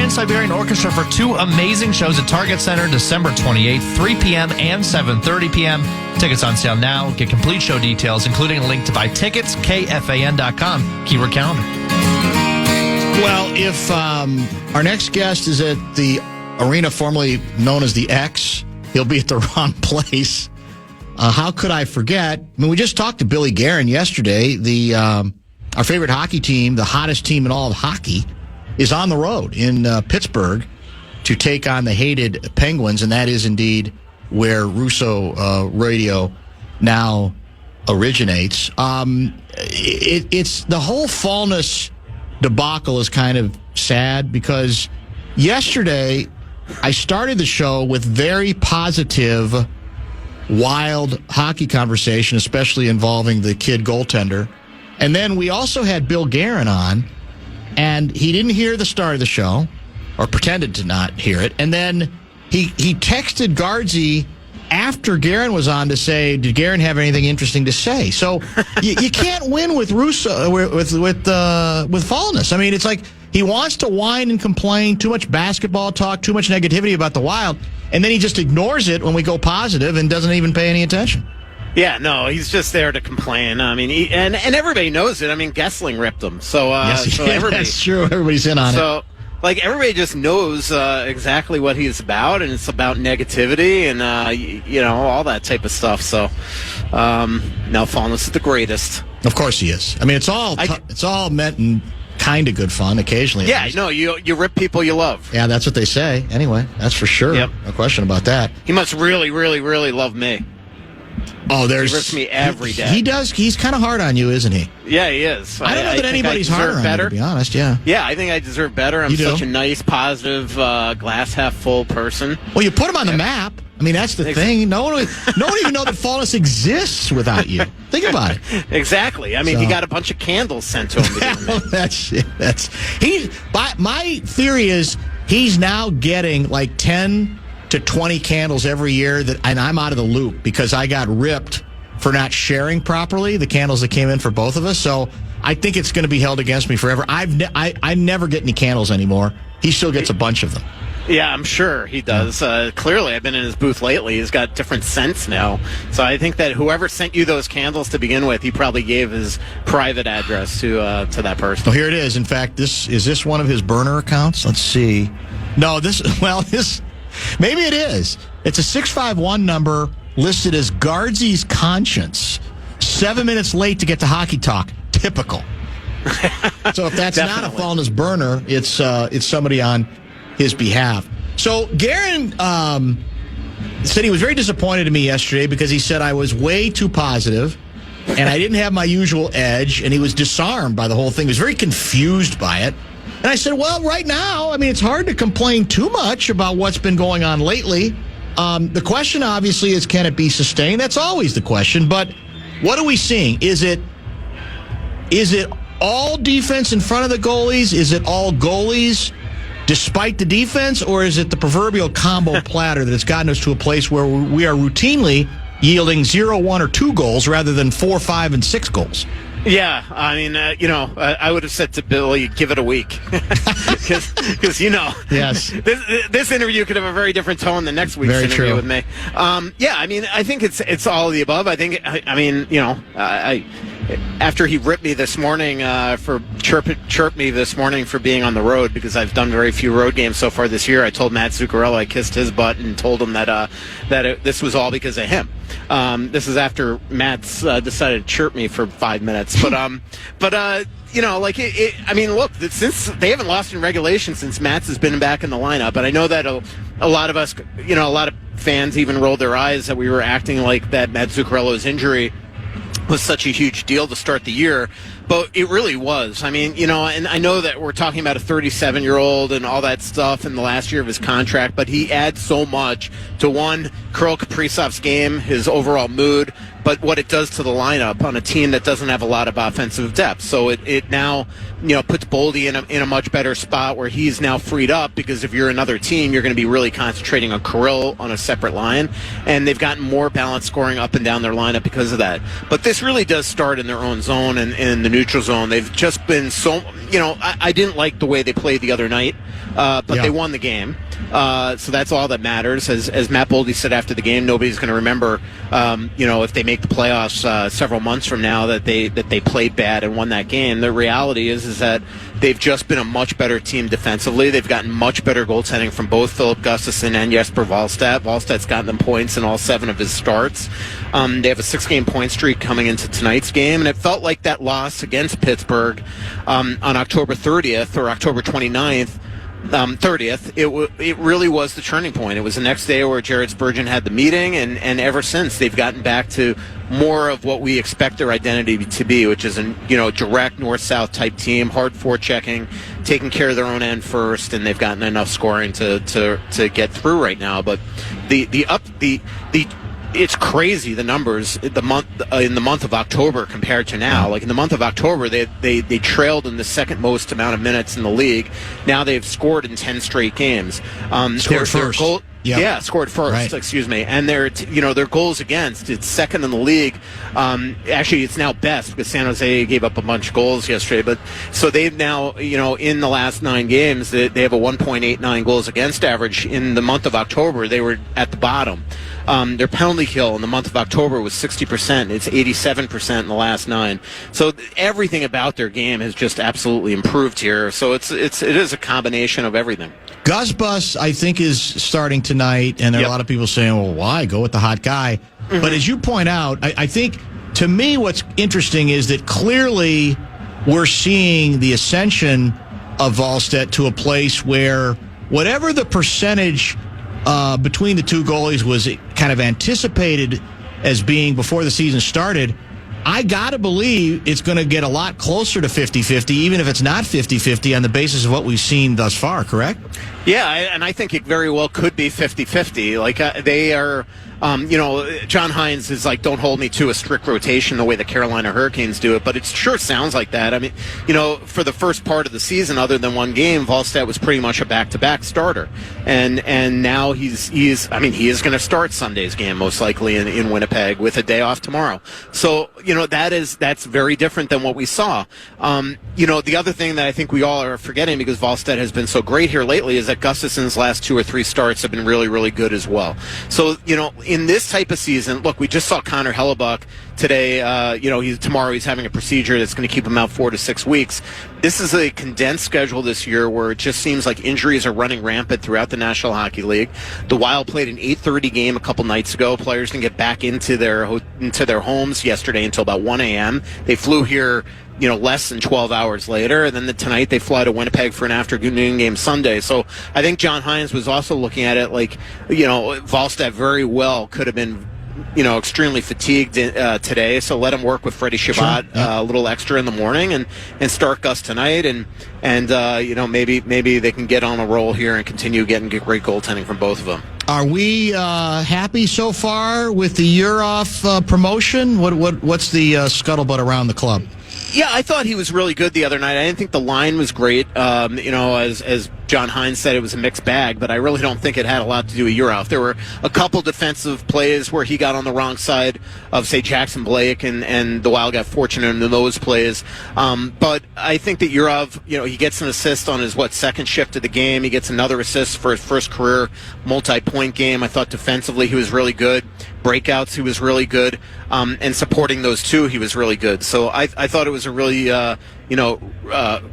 Trans-Siberian Orchestra for 2 amazing shows at Target Center December 28th, 3 p.m. and 7:30 p.m. Tickets on sale now. Get complete show details, including a link to buy tickets, KFAN.com. Keyword calendar. Well, if our next guest is at the arena formerly known as the X, he'll be at the wrong place. How could I forget? I mean, we just talked to Billy Guerin yesterday. Our favorite hockey team, the hottest team in all of hockey, is on the road in Pittsburgh to take on the hated Penguins, and that is indeed where Russo Radio now originates. It's the whole fallness debacle is kind of sad because yesterday I started the show with very positive, wild hockey conversation, especially involving the kid goaltender. And then we also had Bill Guerin on, and he didn't hear the start of the show, or pretended to not hear it. And then he texted Guardsy after Guerin was on to say, did Guerin have anything interesting to say? So you can't win with Russo, with fallness. I mean, it's like he wants to whine and complain, too much basketball talk, too much negativity about the Wild, and then he just ignores it when we go positive and doesn't even pay any attention. Yeah, no, he's just there to complain. I mean, and everybody knows it. I mean, Gessling ripped him. So, yes, so everybody, that's true. Everybody's in on it. So, like, everybody just knows exactly what he's about, and it's about negativity and, all that type of stuff. So, now Fallness is the greatest. Of course he is. I mean, it's all meant in kind of good fun occasionally. Yeah, no, you rip people you love. Yeah, that's what they say. Anyway, that's for sure. Yep. No question about that. He must really, really, really love me. Oh, he rips me every day. He does. He's kind of hard on you, isn't he? Yeah, he is. I don't know that anybody's harder on you, to be honest. Yeah. Yeah, I think I deserve better. I'm such a nice, positive, glass half full person. Well, you put him on the map. I mean, that's the thing. No one even know that Fallness exists without you. Think about it. Exactly. I mean, he got a bunch of candles sent to him. My theory is he's now getting like 10 to 20 candles every year, and I'm out of the loop because I got ripped for not sharing properly the candles that came in for both of us. So I think it's going to be held against me forever. I never get any candles anymore. He still gets a bunch of them. Yeah, I'm sure he does. Clearly, I've been in his booth lately. He's got different scents now. So I think that whoever sent you those candles to begin with, he probably gave his private address to that person. Well, here it is. In fact, is this one of his burner accounts? Let's see. No, this maybe it is. It's a 651 number listed as Guardsy's Conscience. 7 minutes late to get to hockey talk. Typical. So if that's not a Fallness burner, it's somebody on his behalf. So Guerin said he was very disappointed in me yesterday because he said I was way too positive and I didn't have my usual edge, and he was disarmed by the whole thing. He was very confused by it. And I said, well, right now, I mean, it's hard to complain too much about what's been going on lately. The question, obviously, is can it be sustained? That's always the question. But what are we seeing? Is it all defense in front of the goalies? Is it all goalies despite the defense? Or is it the proverbial combo platter that has gotten us to a place where we are routinely yielding 0, 1, or 2 goals rather than 4, 5, and 6 goals? Yeah, I mean, I would have said to Billy, give it a week. Because yes. This interview could have a very different tone than next week's interview with me. Yeah, I mean, I think it's all of the above. I think, after he ripped me this morning for chirped me this morning for being on the road, because I've done very few road games so far this year, I told Matt Zuccarello I kissed his butt and told him that this was all because of him. This is after Matt's decided to chirp me for 5 minutes, but I mean, look, since they haven't lost in regulation since Matt's has been back in the lineup, and I know that a lot of us, a lot of fans even rolled their eyes that we were acting like that Matt Zuccarello's injury was such a huge deal to start the year, but it really was. I mean, and I know that we're talking about a 37-year-old and all that stuff in the last year of his contract, but he adds so much to, one, Kirill Kaprizov's game, his overall mood, but what it does to the lineup on a team that doesn't have a lot of offensive depth. So it now, puts Boldy in a much better spot where he's now freed up, because if you're another team, you're going to be really concentrating on Kirill on a separate line, and they've gotten more balanced scoring up and down their lineup because of that. But this really does start in their own zone and in the neutral zone. They've just been so, I didn't like the way they played the other night, but they won the game. So that's all that matters. As Matt Boldy said after the game, nobody's going to remember, if they make the playoffs several months from now that they played bad and won that game. The reality is that they've just been a much better team defensively. They've gotten much better goaltending from both Philip Gustafsson and Jesper Wallstedt. Wallstedt's gotten them points in all 7 of his starts. They have a 6-game point streak coming into tonight's game, and it felt like that loss against Pittsburgh on October 30th or October 29th. 30th, it really was the turning point. It was the next day where Jared Spurgeon had the meeting, and ever since they've gotten back to more of what we expect their identity to be, which is a direct north-south type team, hard forechecking, taking care of their own end first, and they've gotten enough scoring to get through right now. But it's crazy, the numbers in the month of October compared to now. Like in the month of October, they trailed in the second most amount of minutes in the league. Now they've scored in 10 straight games. Scored first. Scored first. Right. Excuse me. And their goals against, it's second in the league. Actually, it's now best because San Jose gave up a bunch of goals yesterday. But so they've now, in the last 9 games, they have a 1.89 goals against average. In the month of October, they were at the bottom. Their penalty kill in the month of October was 60%. It's 87% in the last 9. So everything about their game has just absolutely improved here. So it is a combination of everything. Gus Bus, I think, is starting tonight, and there are a lot of people saying, well, why? Go with the hot guy. Mm-hmm. But as you point out, I think, to me, what's interesting is that clearly we're seeing the ascension of Wallstedt to a place where whatever the percentage between the two goalies was kind of anticipated as being before the season started, I got to believe it's going to get a lot closer to 50-50, even if it's not 50-50 on the basis of what we've seen thus far, correct? Yeah, and I think it very well could be 50-50. Like, they are... John Hines is like, don't hold me to a strict rotation the way the Carolina Hurricanes do it, but it sure sounds like that. I mean, for the first part of the season, other than one game, Wallstedt was pretty much a back-to-back starter, and now he is going to start Sunday's game most likely in Winnipeg with a day off tomorrow. So that's very different than what we saw. The other thing that I think we all are forgetting, because Wallstedt has been so great here lately, is that Gustafsson's last 2 or 3 starts have been really, really good as well. So in this type of season, look, we just saw Connor Hellebuck today. Tomorrow he's having a procedure that's going to keep him out 4 to 6 weeks. This is a condensed schedule this year where it just seems like injuries are running rampant throughout the National Hockey League. The Wild played an 8:30 game a couple nights ago. Players didn't get back into their homes yesterday until about 1 a.m. They flew here less than 12 hours later, and then tonight they fly to Winnipeg for an afternoon game Sunday. So I think John Hines was also looking at it like, Wallstedt very well could have been, extremely fatigued today. So let him work with Freddie Shabbat a little extra in the morning and start Gus tonight, and maybe they can get on a roll here and continue getting great goaltending from both of them. Are we happy so far with the Urov promotion? What's the scuttlebutt around the club? Yeah, I thought he was really good the other night. I didn't think the line was great. As John Hines said, it was a mixed bag, but I really don't think it had a lot to do with Urov. There were a couple defensive plays where he got on the wrong side of, say, Jackson Blake, and the Wild got fortunate in those plays. But I think that Urov, he gets an assist on his, second shift of the game. He gets another assist for his first career multi-point game. I thought defensively he was really good. Breakouts, he was really good. And supporting those two, he was really good. So I thought it was a really,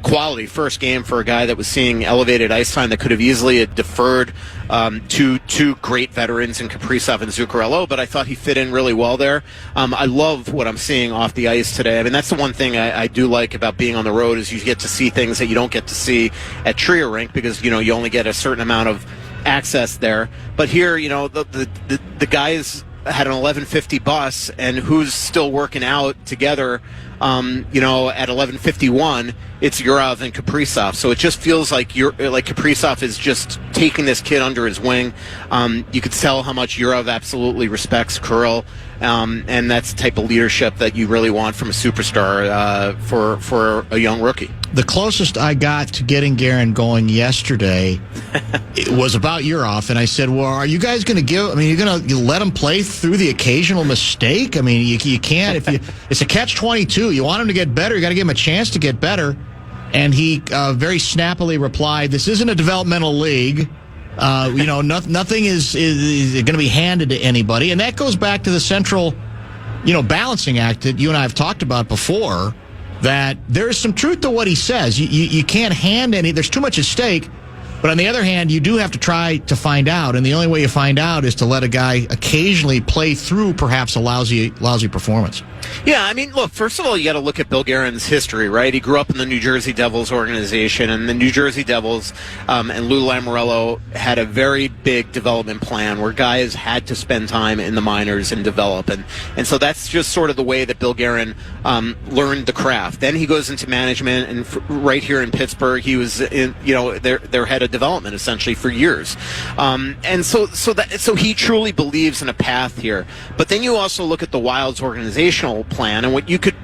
quality first game for a guy that was seeing elevated ice time that could have easily deferred to two great veterans in Kaprizov and Zuccarello, but I thought he fit in really well there. I love what I'm seeing off the ice today. I mean, that's the one thing I do like about being on the road, is you get to see things that you don't get to see at Trio Rink, because, you only get a certain amount of access there. But here, the guys had an 11:50 bus, and who's still working out together, at 11:51 it's Yurov and Kaprizov. So it just feels like Kaprizov is just taking this kid under his wing. You could tell how much Yurov absolutely respects Kirill, and that's the type of leadership that you really want from a superstar for a young rookie. The closest I got to getting Guerin going yesterday it was about Yurov, and I said, well, are you guys going to you're going to let him play through the occasional mistake? I mean, you can't. It's a catch-22. You want him to get better, you got to give him a chance to get better. And he very snappily replied, this isn't a developmental league. Nothing is going to be handed to anybody. And that goes back to the central, balancing act that you and I have talked about before, that there's some truth to what he says. You can't hand there's too much at stake. But on the other hand, you do have to try to find out. And the only way you find out is to let a guy occasionally play through perhaps a lousy performance. Yeah, I mean, look, first of all, you got to look at Bill Guerin's history, right? He grew up in the New Jersey Devils organization, and the New Jersey Devils and Lou Lamoriello had a very big development plan where guys had to spend time in the minors and develop. And so that's just sort of the way that Bill Guerin learned the craft. Then he goes into management, and right here in Pittsburgh, he was their head of development essentially for years. And so he truly believes in a path here. But then you also look at the Wild's organizational plan, and what you could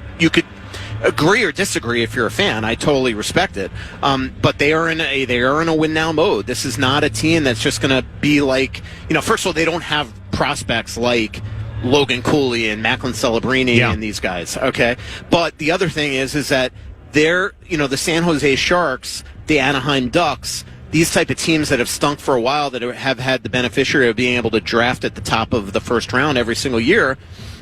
agree or disagree if you're a fan. I totally respect it. But they are in a win now mode. This is not a team that's just going to be like, first of all, they don't have prospects like Logan Cooley and Macklin Celebrini and these guys. Okay. But the other thing is that they're, the San Jose Sharks, the Anaheim Ducks, these type of teams that have stunk for a while, that have had the beneficiary of being able to draft at the top of the first round every single year,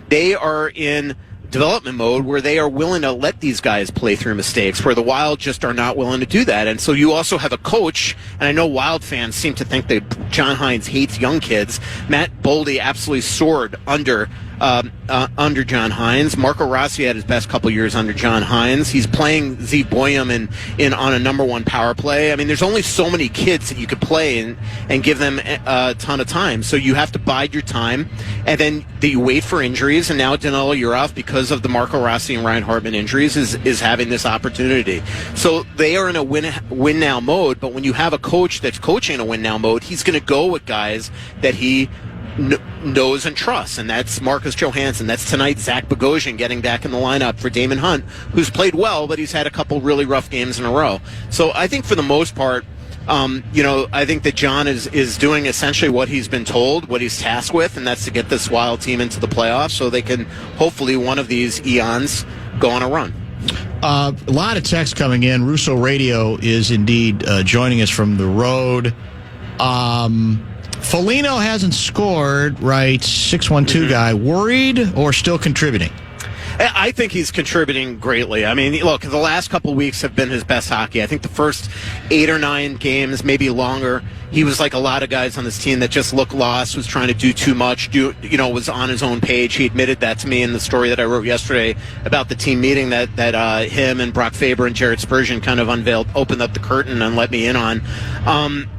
they are in development mode where they are willing to let these guys play through mistakes, where the Wild just are not willing to do that. And so you also have a coach, and I know Wild fans seem to think that John Hines hates young kids. Matt Boldy absolutely soared under John Hines. Marco Rossi had his best couple years under John Hines. He's playing Z Boyum in on a number one power play. I mean, there's only so many kids that you could play and give them a ton of time. So you have to bide your time, and then you wait for injuries. And now Danilo Yurov, because of the Marco Rossi and Ryan Hartman injuries, is having this opportunity. So they are in a win now mode. But when you have a coach that's coaching in a win now mode, he's going to go with guys that he knows and trusts, and that's Marcus Johansson. That's tonight Zach Bogosian getting back in the lineup for Damon Hunt, who's played well, but he's had a couple really rough games in a row. So I think for the most part, I think that John is doing essentially what he's been told, what he's tasked with, and that's to get this Wild team into the playoffs so they can hopefully one of these eons go on a run. A lot of text coming in. Russo Radio is indeed joining us from the road. Foligno hasn't scored, right? 612 guy. Worried or still contributing? I think he's contributing greatly. I mean, look, the last couple of weeks have been his best hockey. I think the first 8 or 9 games, maybe longer, he was like a lot of guys on this team that just looked lost, was trying to do too much, was on his own page. He admitted that to me in the story that I wrote yesterday about the team meeting that him and Brock Faber and Jared Spurgeon kind of opened up the curtain and let me in on.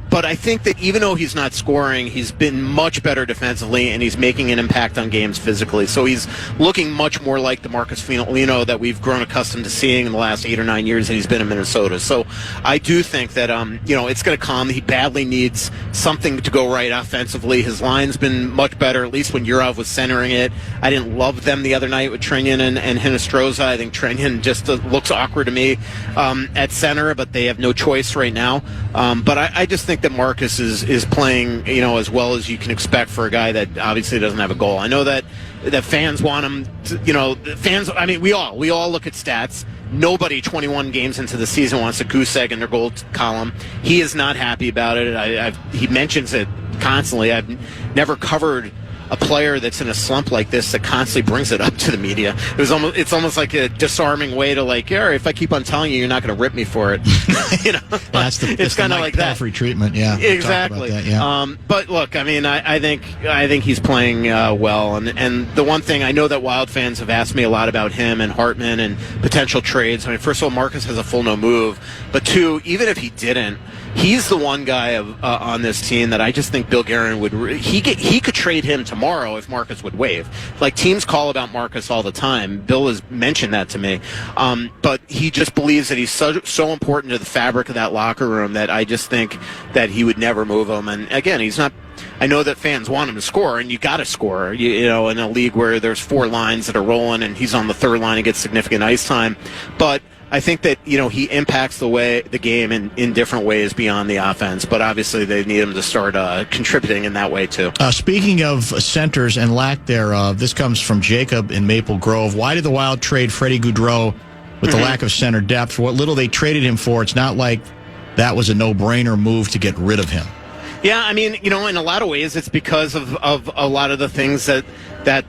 But I think that even though he's not scoring, he's been much better defensively, and he's making an impact on games physically. So he's looking much more like the Marcus Foligno that we've grown accustomed to seeing in the last 8 or 9 years that he's been in Minnesota. So I do think that, it's going to come. He badly needs something to go right offensively. His line's been much better, at least when Yurov was centering it. I didn't love them the other night with Trenyan and Hinostroza. I think Trenyan just looks awkward to me at center, but they have no choice right now. But I just think that Marcus is playing, as well as you can expect for a guy that obviously doesn't have a goal. I know that fans want him to, fans, I mean, we all look at stats. Nobody 21 games into the season wants a goose egg in their goal column. He is not happy about it. He mentions it constantly. I've never covered a player that's in a slump like this that constantly brings it up to the media. It's almost like a disarming way to if I keep on telling you, you're not going to rip me for it. It's kind of like that. Free treatment, yeah. Exactly. That, yeah. But look, I mean, I think he's playing well, and the one thing I know that Wild fans have asked me a lot about him and Hartman and potential trades. I mean, first of all, Marcus has a full no move, but 2, even if he didn't, he's the one guy on this team that I just think Bill Guerin he could trade him tomorrow. tomorrow if Marcus would waive. Like, teams call about Marcus all the time. Bill has mentioned that to me. But he just believes that he's so important to the fabric of that locker room that I just think that he would never move him. And again, he's not. I know that fans want him to score, and you got to score. You know, in a league where there's 4 lines that are rolling, and he's on the 3rd line and gets significant ice time. But I think that, you know, he impacts the game in different ways beyond the offense. But obviously, they need him to start contributing in that way too. Speaking of centers and lack thereof, this comes from Jacob in Maple Grove. Why did the Wild trade Freddie Gaudreau with the lack of center depth? For what little they traded him for, it's not like that was a no-brainer move to get rid of him. Yeah, I mean, you know, in a lot of ways, it's because of a lot of the things that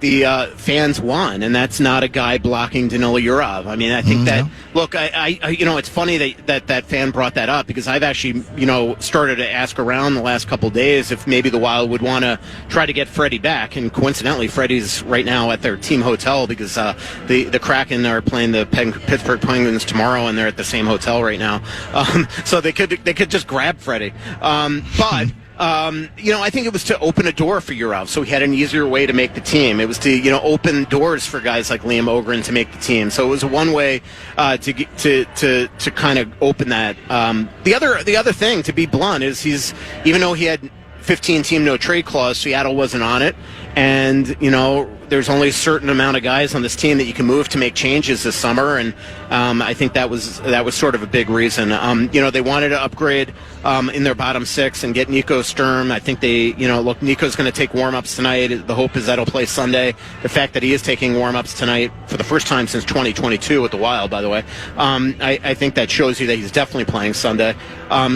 the fans want, and that's not a guy blocking Danila Yurov. I mean, I think that, look, I you know, it's funny that fan brought that up, because I've actually, you know, started to ask around the last couple of days if maybe the Wild would want to try to get Freddie back, and coincidentally, Freddie's right now at their team hotel, because the Kraken are playing the Pittsburgh Penguins tomorrow, and they're at the same hotel right now, so they could just grab Freddie, but. You know, I think it was to open a door for Yurov, so he had an easier way to make the team. It was to, you know, open doors for guys like Liam Ogren to make the team. So it was one way to kind of open that. The other thing, to be blunt, is even though he had 15-team no-trade clause, Seattle wasn't on it, and, you know, there's only a certain amount of guys on this team that you can move to make changes this summer, and I think that was sort of a big reason. You know, they wanted to upgrade in their bottom 6 and get Nico Sturm. I think look, Nico's going to take warm-ups tonight. The hope is that he'll play Sunday. The fact that he is taking warm-ups tonight for the first time since 2022 with the Wild, by the way, I think that shows you that he's definitely playing Sunday.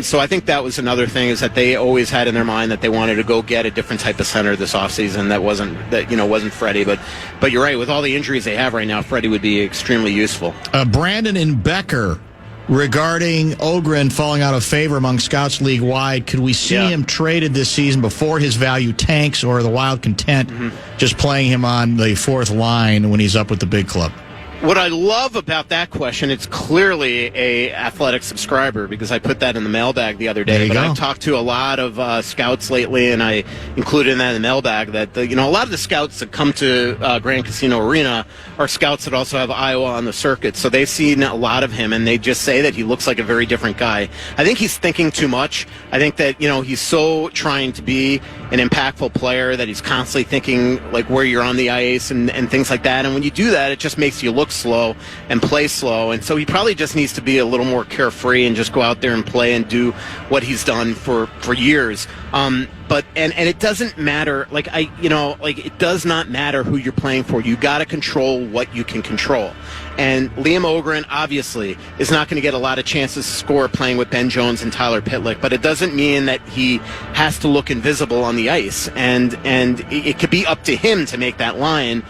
So I think that was another thing, is that they always had in their mind that they wanted to go get a different type of center this offseason that wasn't Freddie. But you're right, with all the injuries they have right now, Freddie would be extremely useful. Brandon and Becker, regarding Ogren falling out of favor among scouts league-wide, could we see him traded this season before his value tanks, or are the Wild content just playing him on the 4th line when he's up with the big club? What I love about that question, it's clearly a Athletic subscriber, because I put that in the mailbag the other day. But I've talked to a lot of scouts lately, and I included that in the mailbag, that a lot of the scouts that come to Grand Casino Arena are scouts that also have Iowa on the circuit. So they've seen a lot of him, and they just say that he looks like a very different guy. I think he's thinking too much. I think that, you know, he's so trying to be an impactful player that he's constantly thinking like where you're on the ice and things like that. And when you do that, it just makes you look slow and play slow. And so he probably just needs to be a little more carefree and just go out there and play and do what he's done for years. But it doesn't matter. It does not matter who you're playing for. You got to control what you can control. And Liam Ogren obviously is not going to get a lot of chances to score playing with Ben Jones and Tyler Pitlick, but it doesn't mean that he has to look invisible on the ice. And it could be up to him to make that line,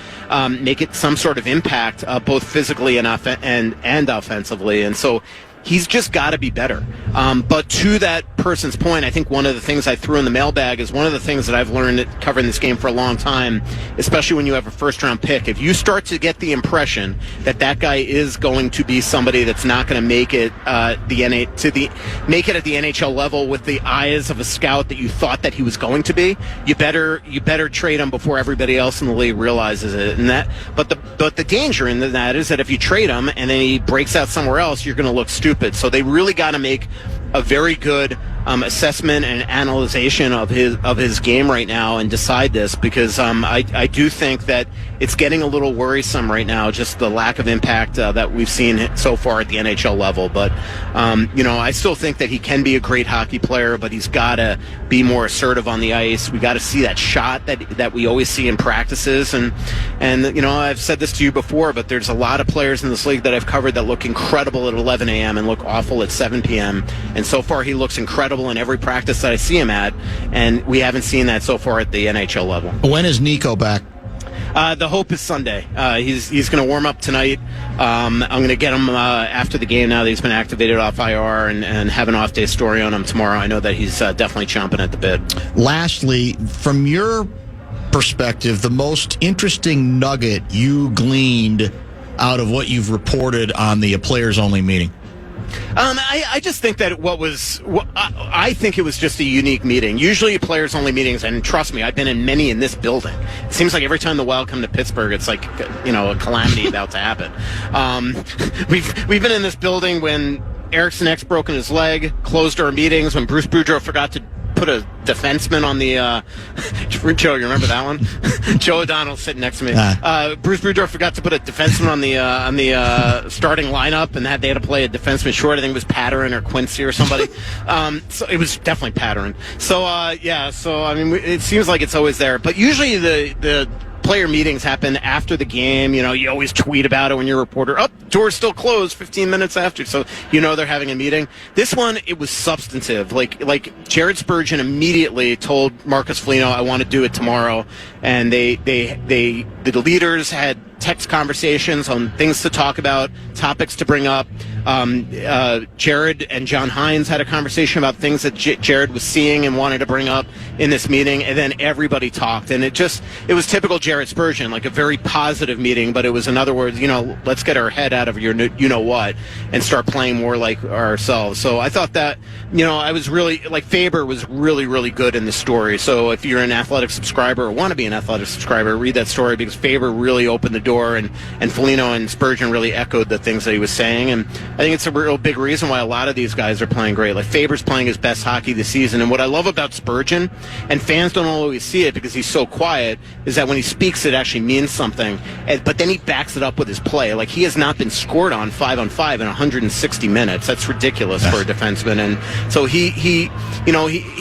make it some sort of impact, both physically and offensively. And so he's just got to be better. But to that person's point, I think one of the things I threw in the mailbag is one of the things that I've learned covering this game for a long time, especially when you have a first-round pick. If you start to get the impression that that guy is going to be somebody that's not going to make it make it at the NHL level with the eyes of a scout that you thought that he was going to be, you better trade him before everybody else in the league realizes it. But the danger in that is that if you trade him and then he breaks out somewhere else, you're going to look stupid. So they really got to make a very good assessment and analyzation of his game right now and decide this, because I do think that it's getting a little worrisome right now, just the lack of impact that we've seen so far at the NHL level. But I still think that he can be a great hockey player, but he's got to be more assertive on the ice. We got to see that shot that we always see in practices, and I've said this to you before, but there's a lot of players in this league that I've covered that look incredible at 11 a.m. and look awful at 7 p.m. And so far he looks incredible in every practice that I see him at, and we haven't seen that so far at the NHL level. When is Nico back? The hope is Sunday. He's going to warm up tonight. I'm going to get him after the game now that he's been activated off IR, and have an off-day story on him tomorrow. I know that he's definitely chomping at the bit. Lastly, from your perspective, the most interesting nugget you gleaned out of what you've reported on the players-only meeting? I just think that I think it was just a unique meeting. Usually players-only meetings, and trust me, I've been in many in this building. It seems like every time the Wild come to Pittsburgh, it's like, a calamity about to happen. We've been in this building when Eriksson Ek's broken his leg, closed-door meetings, when Bruce Boudreau forgot to put a defenseman on the Joe, you remember that one? Joe O'Donnell's sitting next to me. Bruce Boudreau forgot to put a defenseman on the starting lineup, and they had to play a defenseman short. I think it was Patterson or Quincy or somebody. So it was definitely Patterson. So I mean, it seems like it's always there, but usually the player meetings happen after the game. You always tweet about it when you're a reporter. Door's still closed 15 minutes after, so they're having a meeting. This one, it was substantive. Like Jared Spurgeon immediately told Marcus Foligno, "I want to do it tomorrow," and the leaders had text conversations on things to talk about, topics to bring up. Jared and John Hines had a conversation about things that Jared was seeing and wanted to bring up in this meeting, and then everybody talked. And it was typical Jared Spurgeon, like a very positive meeting, but it was, in other words, let's get our head out of your what and start playing more like ourselves. So I thought that, I was really, like, Faber was really, really good in the story. So if you're an Athletic subscriber or want to be an Athletic subscriber, read that story, because Faber really opened the door, and Foligno and Spurgeon really echoed the things that he was saying. And I think it's a real big reason why a lot of these guys are playing great. Like, Faber's playing his best hockey this season. And what I love about Spurgeon, and fans don't always see it because he's so quiet, is that when he speaks, it actually means something. But then he backs it up with his play. Like, he has not been scored on 5-on-5 in 160 minutes. That's ridiculous for a defenseman. And so he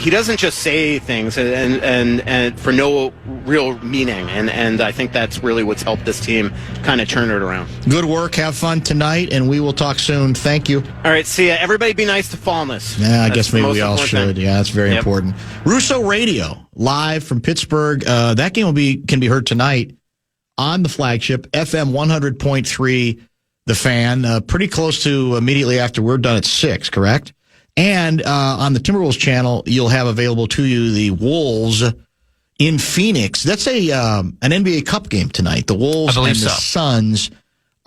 doesn't just say things and for no real meaning. And I think that's really what's helped this team kind of turn it around. Good work. Have fun tonight, and we will talk soon. Thank you. All right, see ya. Everybody be nice to Fallness. Yeah, I guess maybe we all should. Thing. Yeah, that's very important. Russo Radio, live from Pittsburgh. That game can be heard tonight on the flagship, FM 100.3, The Fan, pretty close to immediately after we're done at 6, correct? And on the Timberwolves channel, you'll have available to you the Wolves in Phoenix. That's an NBA Cup game tonight. The Wolves and the Suns.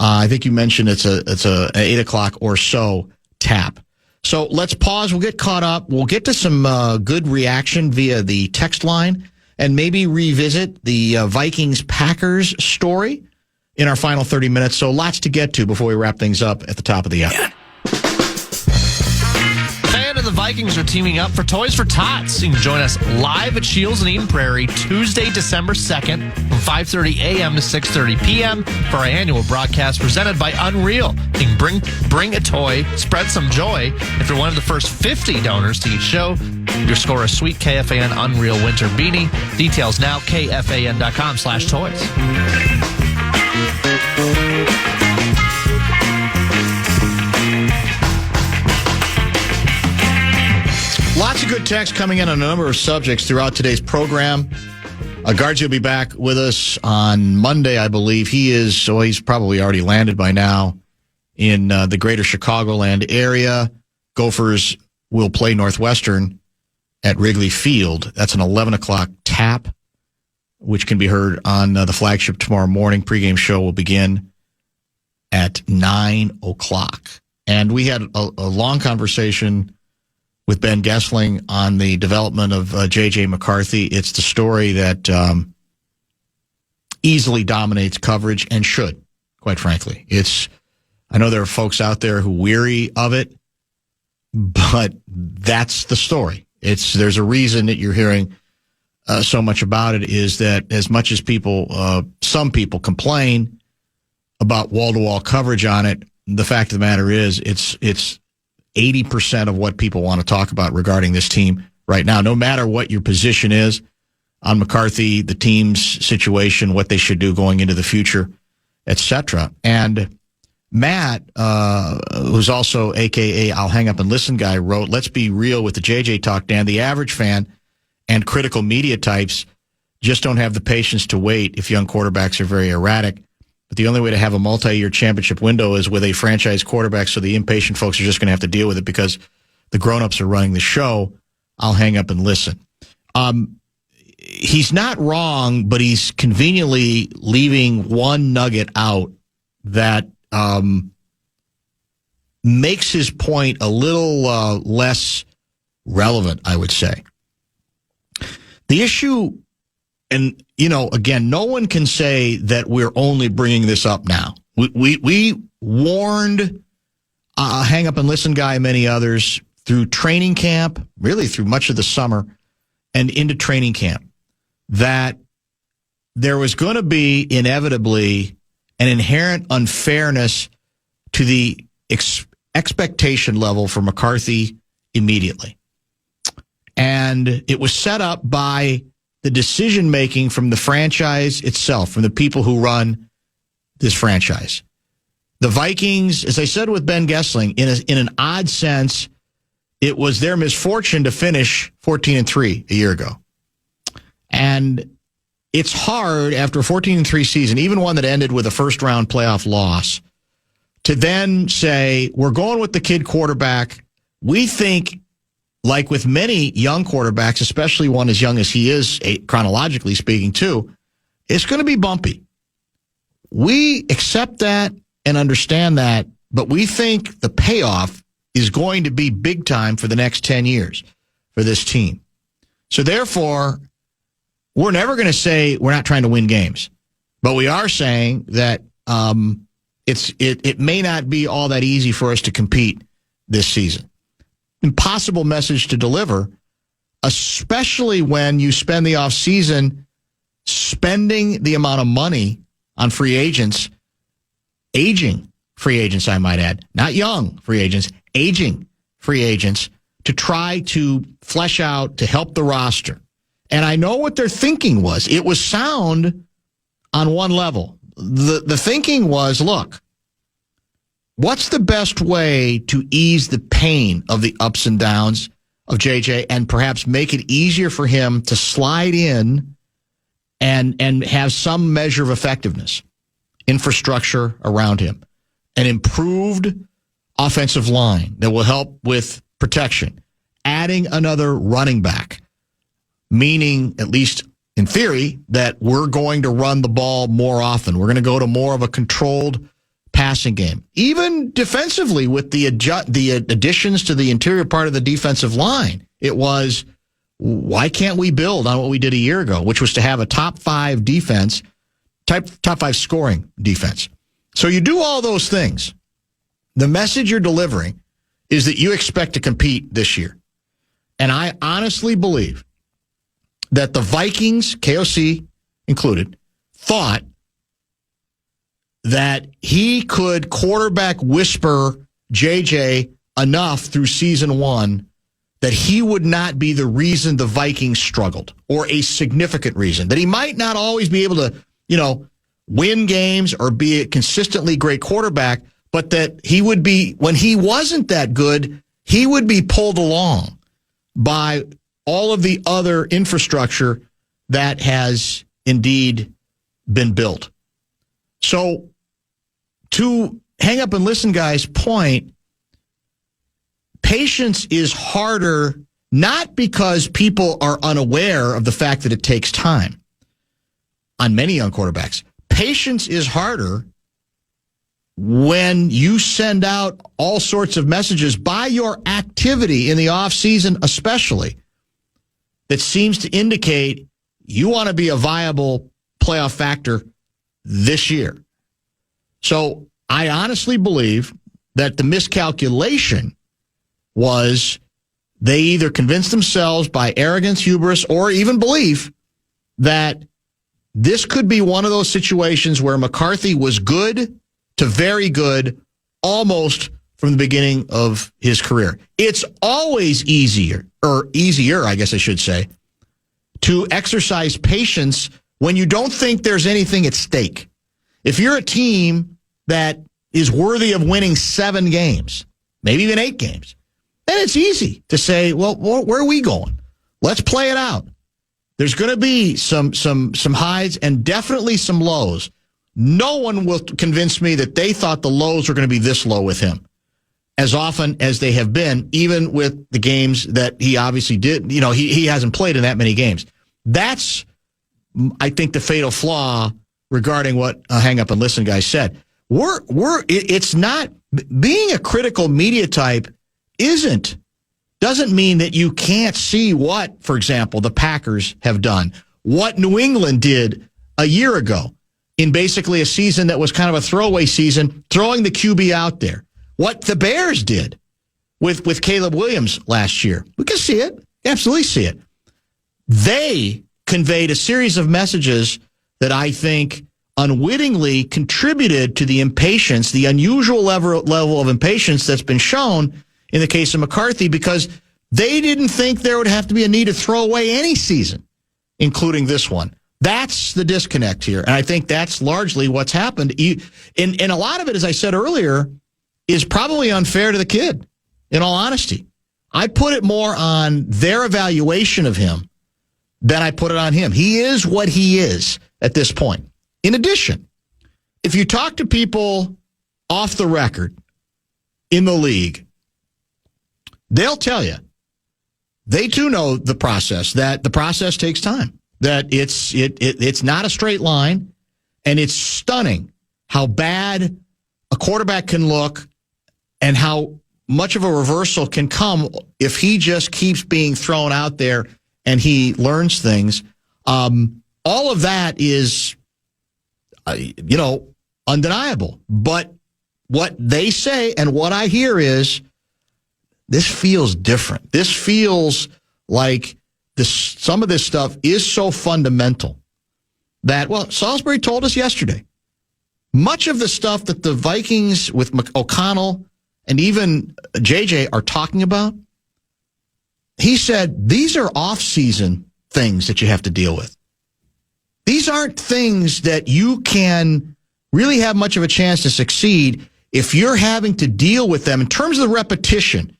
I think you mentioned it's a 8 o'clock or so tap. So let's pause. We'll get caught up. We'll get to some good reaction via the text line, and maybe revisit the Vikings-Packers story in our final 30 minutes. So lots to get to before we wrap things up at the top of the hour. The Vikings are teaming up for Toys for Tots. You can join us live at Shields and Eden Prairie Tuesday, December 2nd from 5:30 a.m. to 6:30 p.m. for our annual broadcast presented by Unreal. You can bring a toy, spread some joy. If you're one of the first 50 donors to each show, you'll score a sweet KFAN Unreal Winter Beanie. Details now, KFAN.com/toys. Lots of good text coming in on a number of subjects throughout today's program. Guardsy will be back with us on Monday, I believe. He's probably already landed by now in the greater Chicagoland area. Gophers will play Northwestern at Wrigley Field. That's an 11 o'clock tap, which can be heard on the flagship tomorrow morning. Pregame show will begin at 9 o'clock. And we had a long conversation with Ben Gessling on the development of J.J. McCarthy. It's the story that easily dominates coverage and should, quite frankly. I know there are folks out there who weary of it, but that's the story. There's a reason that you're hearing so much about it, is that as much as some people complain about wall-to-wall coverage on it, the fact of the matter is it's 80% of what people want to talk about regarding this team right now, no matter what your position is on McCarthy, the team's situation, what they should do going into the future, etc. And Matt, who's also AKA I'll Hang Up and Listen guy, wrote, "Let's be real with the JJ talk, Dan. The average fan and critical media types just don't have the patience to wait if young quarterbacks are very erratic. But the only way to have a multi-year championship window is with a franchise quarterback, so the impatient folks are just going to have to deal with it because the grown-ups are running the show. I'll hang up and listen." He's not wrong, but he's conveniently leaving one nugget out that makes his point a little less relevant, I would say. The issue, and, again, no one can say that we're only bringing this up now. We warned Hang Up and Listen guy and many others through training camp, really through much of the summer and into training camp, that there was going to be inevitably an inherent unfairness to the expectation level for McCarthy immediately. And it was set up by the decision-making from the franchise itself, from the people who run this franchise. The Vikings, as I said with Ben Gessling, in an odd sense, it was their misfortune to finish 14-3 a year ago. And it's hard after a 14-3 season, even one that ended with a first-round playoff loss, to then say, we're going with the kid quarterback. We think, like with many young quarterbacks, especially one as young as he is, chronologically speaking, too, it's going to be bumpy. We accept that and understand that, but we think the payoff is going to be big time for the next 10 years for this team. So therefore, we're never going to say we're not trying to win games, but we are saying that it may not be all that easy for us to compete this season. Impossible message to deliver, especially when you spend the offseason spending the amount of money on free agents, aging free agents, I might add, not young free agents, aging free agents, to try to flesh out, to help the roster. And I know what their thinking was. It was sound on one level. The thinking was, look, what's the best way to ease the pain of the ups and downs of JJ and perhaps make it easier for him to slide in and have some measure of effectiveness, infrastructure around him, an improved offensive line that will help with protection, adding another running back, meaning, at least in theory, that we're going to run the ball more often. We're going to go to more of a controlled passing game. Even defensively, with the additions to the interior part of the defensive line, it was, why can't we build on what we did a year ago, which was to have a top 5 defense, top 5 scoring defense. So you do all those things. The message you're delivering is that you expect to compete this year. And I honestly believe that the Vikings, KOC included, thought that he could quarterback whisper JJ enough through season 1 that he would not be the reason the Vikings struggled, or a significant reason, that he might not always be able to, win games or be a consistently great quarterback, but that he would be, when he wasn't that good, he would be pulled along by all of the other infrastructure that has indeed been built. So to Hang Up and Listen guy's point, patience is harder, not because people are unaware of the fact that it takes time on many young quarterbacks. Patience is harder when you send out all sorts of messages by your activity in the offseason, especially, that seems to indicate you want to be a viable playoff factor this year. So I honestly believe that the miscalculation was they either convinced themselves by arrogance, hubris, or even belief that this could be one of those situations where McCarthy was good to very good almost from the beginning of his career. It's always easier, I guess I should say, to exercise patience when you don't think there's anything at stake. If you're a team that is worthy of winning 7 games, maybe even 8 games, then it's easy to say, well, where are we going? Let's play it out. There's going to be some highs and definitely some lows. No one will convince me that they thought the lows were going to be this low with him, as often as they have been, even with the games that he obviously did. He hasn't played in that many games. That's, I think, the fatal flaw regarding what Hang Up and Listen guy said. It's not being a critical media type doesn't mean that you can't see what, for example, the Packers have done, what New England did a year ago in basically a season that was kind of a throwaway season, throwing the QB out there, what the Bears did with Caleb Williams last year. We can see it. Absolutely see it. They conveyed a series of messages that I think unwittingly contributed to the impatience, the unusual level of impatience that's been shown in the case of McCarthy, because they didn't think there would have to be a need to throw away any season, including this one. That's the disconnect here. And I think that's largely what's happened. And a lot of it, as I said earlier, is probably unfair to the kid, in all honesty. I put it more on their evaluation of him than I put it on him. He is what he is at this point. In addition, if you talk to people off the record in the league, they'll tell you, they too know the process, that the process takes time, that it's not a straight line, and it's stunning how bad a quarterback can look and how much of a reversal can come if he just keeps being thrown out there and he learns things. All of that is, undeniable. But what they say and what I hear is, this feels different. This feels like some of this stuff is so fundamental that, Salisbury told us yesterday, much of the stuff that the Vikings with O'Connell and even JJ are talking about, he said, these are off-season things that you have to deal with. These aren't things that you can really have much of a chance to succeed if you're having to deal with them in terms of the repetition,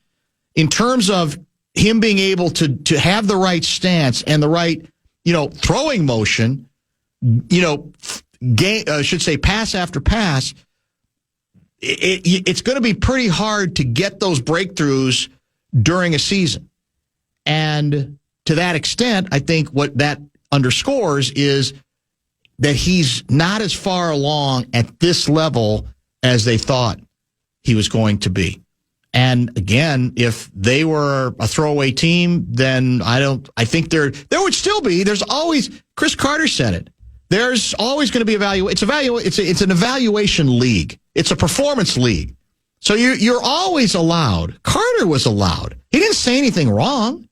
in terms of him being able to have the right stance and the right, throwing motion, pass after pass. It's going to be pretty hard to get those breakthroughs during a season. And to that extent, I think what that underscores is that he's not as far along at this level as they thought he was going to be. And again, if they were a throwaway team, then I think there would still be, there's always, Chris Carter said it, there's always going to be it's an evaluation league. It's a performance league. So you're always allowed. Carter was allowed. He didn't say anything wrong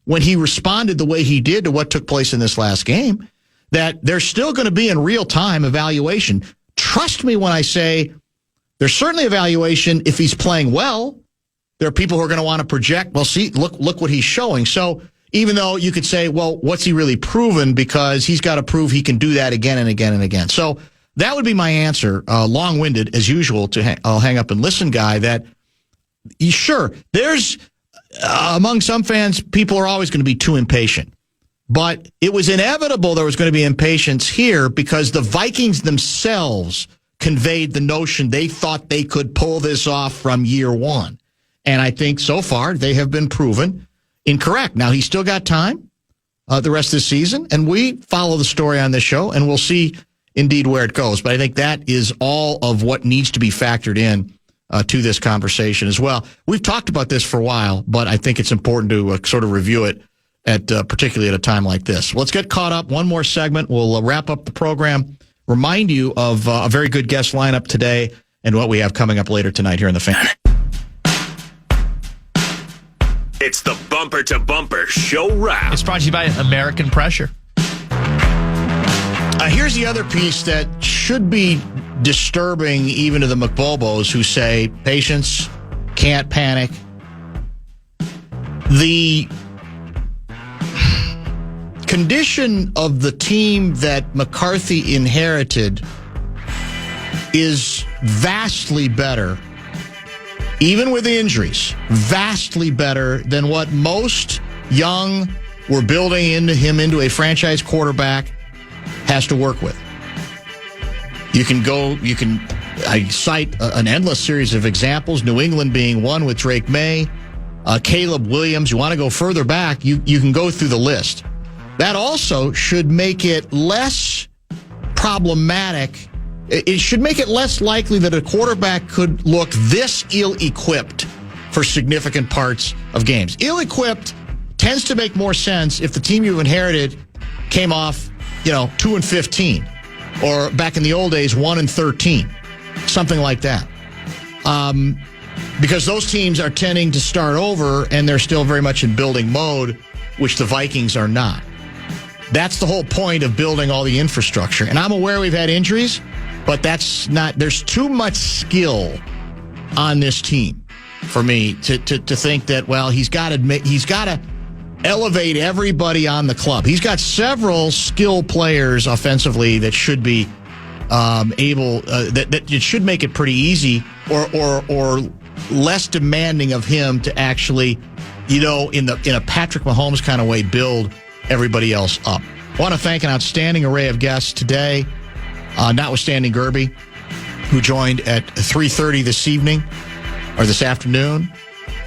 when he responded the way he did to what took place in this last game, that there's still going to be in real time evaluation. Trust me when I say there's certainly evaluation if he's playing well. There are people who are going to want to project, look what he's showing. So even though you could say, well, what's he really proven? Because he's got to prove he can do that again and again and again. So that would be my answer, long-winded as usual, to I'll hang up and listen guy, that sure, there's, among some fans, people are always going to be too impatient. But it was inevitable there was going to be impatience here because the Vikings themselves conveyed the notion they thought they could pull this off from year one. And I think so far they have been proven incorrect. Now, he's still got time the rest of the season, and we follow the story on this show, and we'll see indeed where it goes. But I think that is all of what needs to be factored in to this conversation as well. We've talked about this for a while, but I think it's important to sort of review it particularly at a time like this. Let's get caught up. One more segment. We'll wrap up the program. Remind you of a very good guest lineup today and what we have coming up later tonight here in the Fan. It's the Bumper to Bumper Show Wrap. It's brought to you by American Pressure. Here's the other piece that should be disturbing even to the McBobos who say, patience, can't panic. The condition of the team that McCarthy inherited is vastly better, even with the injuries, vastly better than what most young were building into a franchise quarterback has to work with. I cite an endless series of examples, New England being one with Drake May, Caleb Williams. You want to go further back, you can go through the list. That also should make it less problematic it should make it less likely that a quarterback could look this ill-equipped for significant parts of games. Ill-equipped tends to make more sense if the team you've inherited came off, 2-15, or back in the old days, 1-13, something like that. Because those teams are tending to start over, and they're still very much in building mode, which the Vikings are not. That's the whole point of building all the infrastructure. And I'm aware we've had injuries, but that's not. There's too much skill on this team for me to think that, well, he's got to elevate everybody on the club. He's got several skill players offensively that should be able that it should make it pretty easy or less demanding of him to actually, in a Patrick Mahomes kind of way, build everybody else up. I want to thank an outstanding array of guests today, notwithstanding Gerby, who joined at 3:30 this afternoon.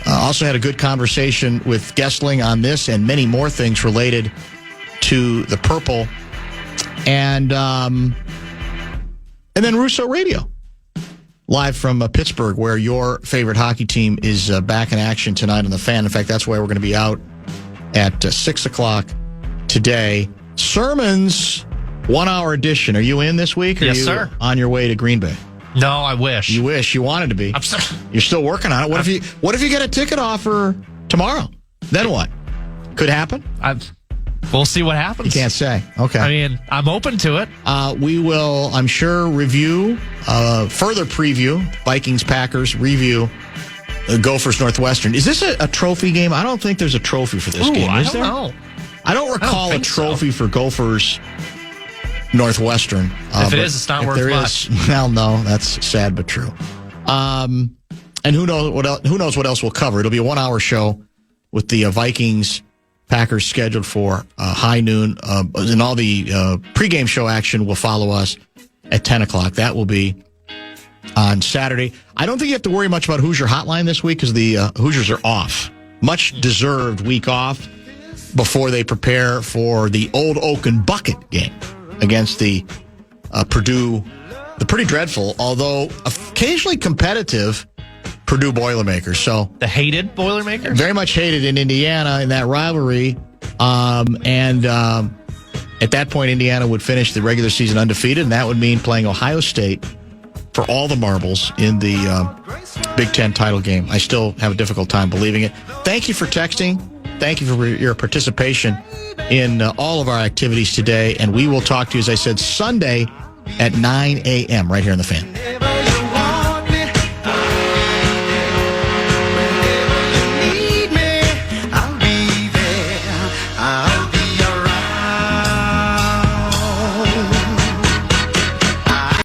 Also had a good conversation with Gessling on this and many more things related to the Purple. And then Russo Radio, live from Pittsburgh, where your favorite hockey team is back in action tonight on the Fan. In fact, that's why we're going to be out at 6 o'clock today. Sermons, 1 hour edition. Are you in this week? Or yes, are you sir. On your way to Green Bay? No, I wish. You wish. You wanted to be. I'm sorry. You're still working on it. What if you get a ticket offer tomorrow? Then what? Could happen? We'll see what happens. You can't say. Okay. I mean, I'm open to it. We will, I'm sure, review, further preview, Vikings-Packers, review Gophers Northwestern. Is this a trophy game? I don't think there's a trophy for this game. I don't know. I don't recall a trophy for Gophers Northwestern. If it is, it's not worth much. Well, no, that's sad but true. And who knows what else? Who knows what else we'll cover? It'll be a 1 hour show with the Vikings Packers scheduled for high noon, and all the pregame show action will follow us at 10 o'clock. That will be on Saturday. I don't think you have to worry much about Hoosier Hotline this week because the Hoosiers are off. Much deserved week off before they prepare for the Old Oaken Bucket game against the Purdue, the pretty dreadful, although occasionally competitive, Purdue Boilermakers. So the hated Boilermakers? Very much hated in Indiana in that rivalry. And at that point, Indiana would finish the regular season undefeated, and that would mean playing Ohio State for all the marbles in the Big Ten title game. I still have a difficult time believing it. Thank you for texting. Thank you for your participation in all of our activities today. And we will talk to you, as I said, Sunday at 9 a.m. right here on The Fan.